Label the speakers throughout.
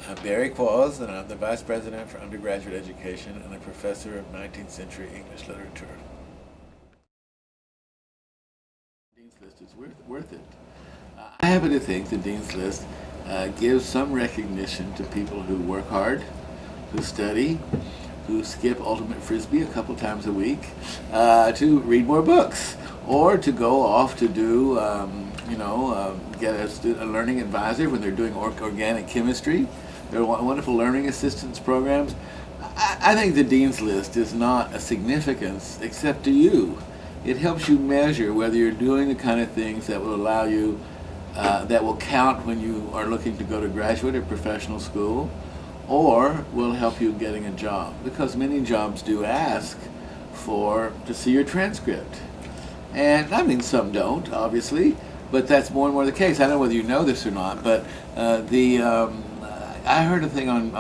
Speaker 1: I'm Barry Qualls, and I'm the Vice President for Undergraduate Education and a Professor of 19th Century English Literature. Dean's List is worth it. I happen to think the Dean's List gives some recognition to people who work hard, who study, who skip Ultimate Frisbee a couple times a week, to read more books, or to go off to do, get a learning advisor when they're doing organic chemistry. There are wonderful learning assistance programs. I think the Dean's List is not a significance except to you. It helps you measure whether you're doing the kind of things that will allow you, that will count when you are looking to go to graduate or professional school, or will help you getting a job. Because many jobs do ask to see your transcript. And I mean, some don't, obviously, but that's more and more the case. I don't know whether you know this or not, but I heard a thing on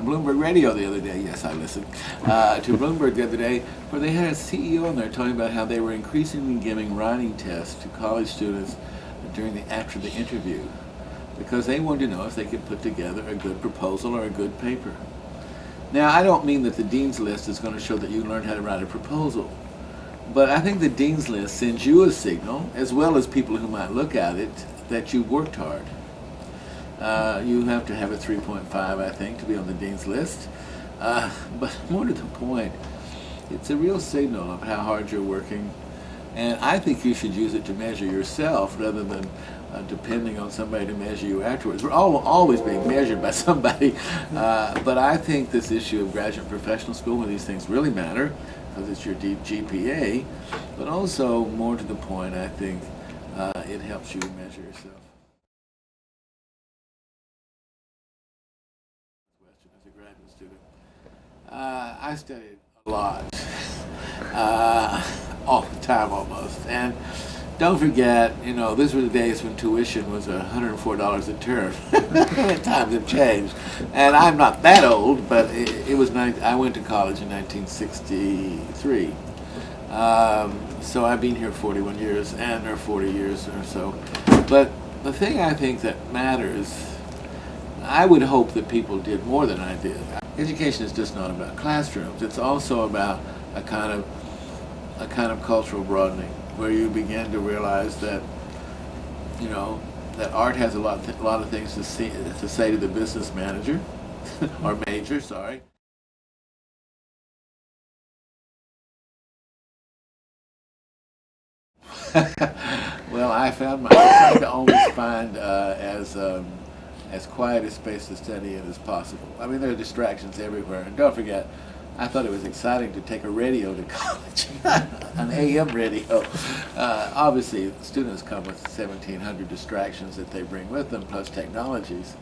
Speaker 1: Bloomberg Radio the other day. Yes, I listened to Bloomberg the other day, where they had a CEO on there talking about how they were increasingly giving writing tests to college students after the interview, because they wanted to know if they could put together a good proposal or a good paper. Now, I don't mean that the Dean's List is going to show that you learned how to write a proposal, but I think the Dean's List sends you a signal, as well as people who might look at it, that you worked hard. You have to have a 3.5, I think, to be on the Dean's List. But more to the point, it's a real signal of how hard you're working. And I think you should use it to measure yourself rather than depending on somebody to measure you afterwards. We're always being measured by somebody. But I think this issue of graduate and professional school, where these things really matter, because it's your GPA, but also, more to the point, I think it helps you measure yourself. As a graduate student, I studied a lot, all the time almost. And don't forget, these were the days when tuition was $104 a term. Times have changed, and I'm not that old, but it was I went to college in 1963. So I've been here 41 years, or 40 years or so. But the thing I think that matters, I would hope that people did more than I did. Education is just not about classrooms. It's also about a kind of cultural broadening, where you begin to realize that, that art has a lot of things to say to the business manager, or major, sorry. Well, I tried to always find as quiet a space to study in as possible. I mean, there are distractions everywhere, and don't forget, I thought it was exciting to take a radio to college, an AM radio. Obviously, students come with 1,700 distractions that they bring with them, plus technologies.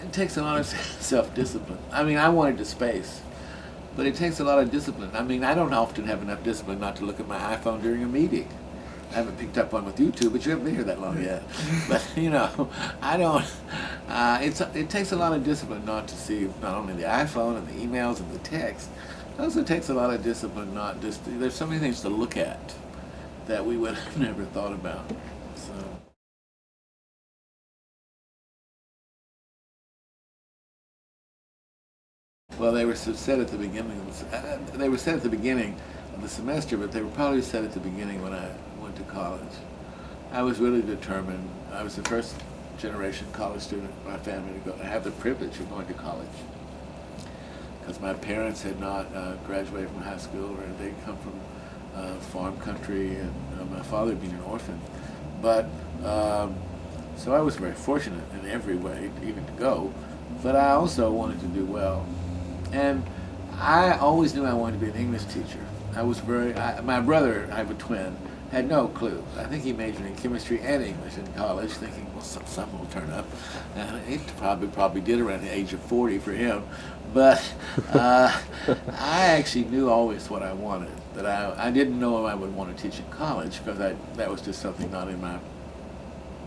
Speaker 1: It takes a lot of self-discipline. I mean, I wanted to space, but it takes a lot of discipline. I mean, I don't often have enough discipline not to look at my iPhone during a meeting. I haven't picked up one with you two, but you haven't been here that long yet. But I don't. It takes a lot of discipline not to see not only the iPhone and the emails and the text. It also takes a lot of discipline not just. There's so many things to look at that we would have never thought about. So. Well, they were set at the beginning. They were set at the beginning of the semester, but they were probably set at the beginning when I went to college. I was really determined. I was the first generation college student in my family to have the privilege of going to college, because my parents had not graduated from high school, or they come from farm country, and my father being an orphan. But so I was very fortunate in every way, even to go. But I also wanted to do well. And I always knew I wanted to be an English teacher. My brother, I have a twin, had no clue. I think he majored in chemistry and English in college, thinking, well, something will turn up. And it probably did around the age of 40 for him. But I actually knew always what I wanted. That I didn't know I would want to teach in college, because that was just something not in my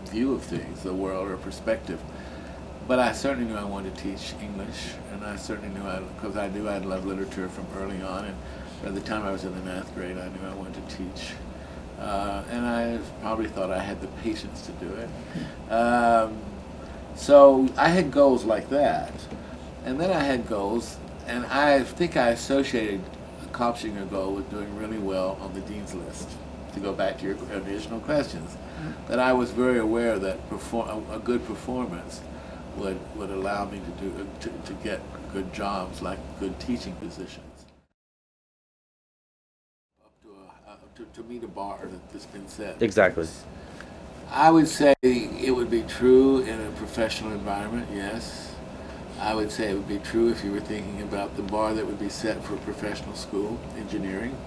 Speaker 1: view of things, the world, or perspective. But I certainly knew I wanted to teach English, and I certainly knew because I knew I'd loved literature from early on, and by the time I was in the 9th grade, I knew I wanted to teach. And I probably thought I had the patience to do it. So I had goals like that. And then I had goals, and I think I associated accomplishing a goal with doing really well on the dean's list. To go back to your original questions, that I was very aware that a good performance would allow me to get good jobs, like good teaching positions, up to meet a bar that's been set.
Speaker 2: Exactly.
Speaker 1: I would say it would be true in a professional environment, yes. I would say it would be true if you were thinking about the bar that would be set for a professional school, engineering.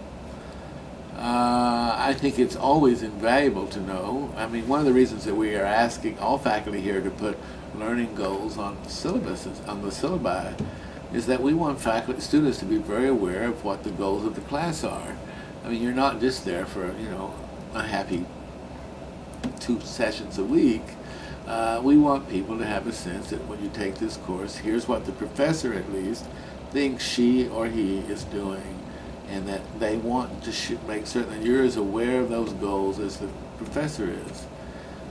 Speaker 1: I think it's always invaluable to know. I mean, one of the reasons that we are asking all faculty here to put learning goals on syllabuses, on the syllabi, is that we want faculty, students to be very aware of what the goals of the class are. I mean, you're not just there for, a happy 2 sessions a week. We want people to have a sense that when you take this course, here's what the professor at least thinks she or he is doing, and that they want to make certain that you're as aware of those goals as the professor is.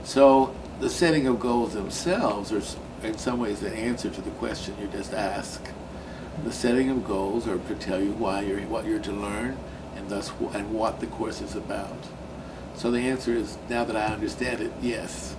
Speaker 1: So the setting of goals themselves are in some ways the answer to the question you just asked. The setting of goals are to tell you what you're to learn, and and what the course is about. So the answer is, now that I understand it, yes.